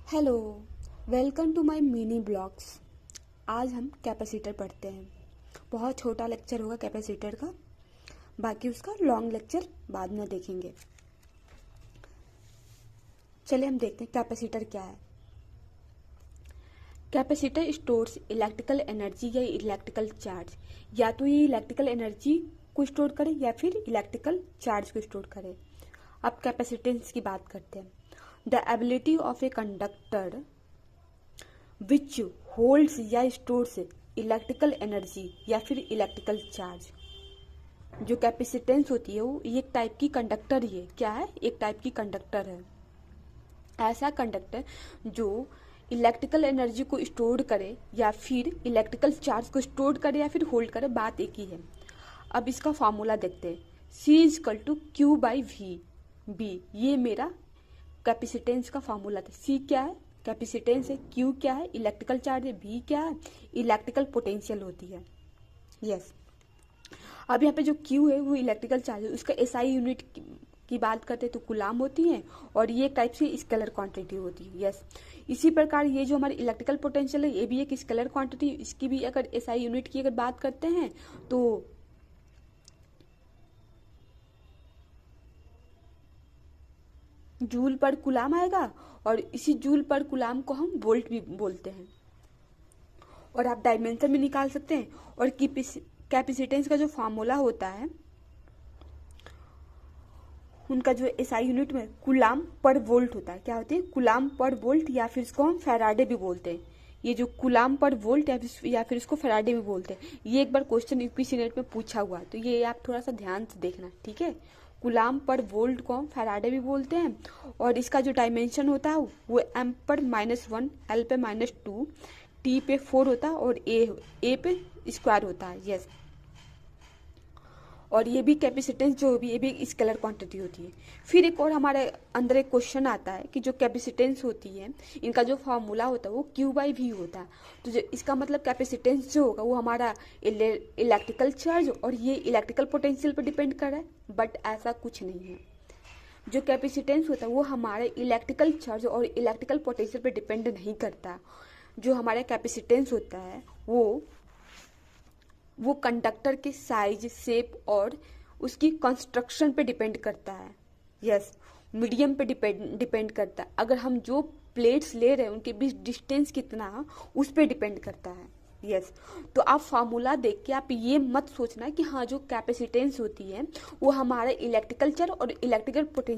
Hello, welcome to my mini blogs. आज हम capacitor पढ़ते हैं। बहुत छोटा लेक्चर होगा कैपेसिटर का, बाकी उसका लॉन्ग लेक्चर बाद में देखेंगे। चलिए हम देखते हैं कैपेसिटर क्या है। कैपेसिटर स्टोर्स इलेक्ट्रिकल एनर्जी या इलेक्ट्रिकल चार्ज। या तो ये इलेक्ट्रिकल एनर्जी को स्टोर करे या फिर इलेक्ट्रिकल चार्ज को स्टोर करे। अब कैपेसिटेंस की बात करते हैं। The ability of a conductor which holds या स्टोर्स इलेक्ट्रिकल एनर्जी या फिर इलेक्ट्रिकल चार्ज। जो कैपेसिटेंस होती है वो एक टाइप की कंडक्टर ही है। क्या है? एक टाइप की कंडक्टर है। ऐसा कंडक्टर जो इलेक्ट्रिकल एनर्जी को स्टोर करे या फिर इलेक्ट्रिकल चार्ज को स्टोर करे या फिर होल्ड करे, बात एक ही है। अब इसका फॉर्मूला देखते हैं। C equal to Q by V B, ये मेरा कैपेसिटेंस का फॉर्मूला था। C क्या है? कैपेसिटेंस है। Q क्या है? इलेक्ट्रिकल चार्ज है। V क्या है? इलेक्ट्रिकल पोटेंशियल होती है। यस। अब यहाँ पे जो Q है वो इलेक्ट्रिकल चार्ज है। उसका SI यूनिट की बात करते हैं तो कूलाम होती है, और ये एक टाइप से स्केलर क्वांटिटी होती है। यस। इसी प्रकार ये जो हमारी इलेक्ट्रिकल पोटेंशियल है ये भी एक स्केलर क्वांटिटी। इसकी भी अगर SI यूनिट की अगर बात करते हैं तो जूल पर कूलाम आएगा, और इसी जूल पर कूलाम को हम वोल्ट भी बोलते हैं। और आप डायमेंशन भी निकाल सकते हैं। और कैपेसिटेंस का जो फार्मूला होता है उनका जो SI यूनिट में कूलाम पर वोल्ट होता है। क्या होती है? कूलाम पर वोल्ट, या फिर इसको हम फैराडे भी बोलते हैं। ये जो कूलाम पर वोल्ट या फिर इसको फैराडे भी बोलते हैं। ये एक बार क्वेश्चन यूपीएससी नेट में पूछा हुआ है, तो ये आप थोड़ा सा ध्यान से देखना, ठीक है। कूलाम पर वोल्ट को हम फैराडे भी बोलते हैं। और इसका जो डायमेंशन होता है वो एम पर -1, एल पे -2, टी पे 4 होता है, और ए पे स्क्वायर होता है। यस। और ये भी कैपेसिटेंस जो भी, ये भी एक स्केलर क्वांटिटी होती है। फिर एक और हमारे अंदर एक क्वेश्चन आता है कि जो कैपेसिटेंस होती है इनका जो फॉर्मूला होता है वो Q बाई वी होता है। तो जो इसका मतलब कैपेसिटेंस जो होगा वो हमारा इलेक्ट्रिकल चार्ज और ये इलेक्ट्रिकल पोटेंशियल पर डिपेंड कर रहा है, बट ऐसा कुछ नहीं है। जो कैपेसिटेंस होता है वो हमारे इलेक्ट्रिकल चार्ज और इलेक्ट्रिकल पोटेंशियल पर डिपेंड नहीं करता। जो हमारा कैपेसिटेंस होता है वो कंडक्टर के साइज, शेप और उसकी कंस्ट्रक्शन पे डिपेंड करता है। यस। मीडियम पे डिपेंड करता है। अगर हम जो प्लेट्स ले रहे हैं उनके बीच डिस्टेंस कितना, उस पे डिपेंड करता है। यस। तो आप फार्मूला देख के आप ये मत सोचना कि हाँ जो कैपेसिटेंस होती है वो हमारा इलेक्ट्रिकल चार्ज और इलेक्ट्रिकल पोटेंशियल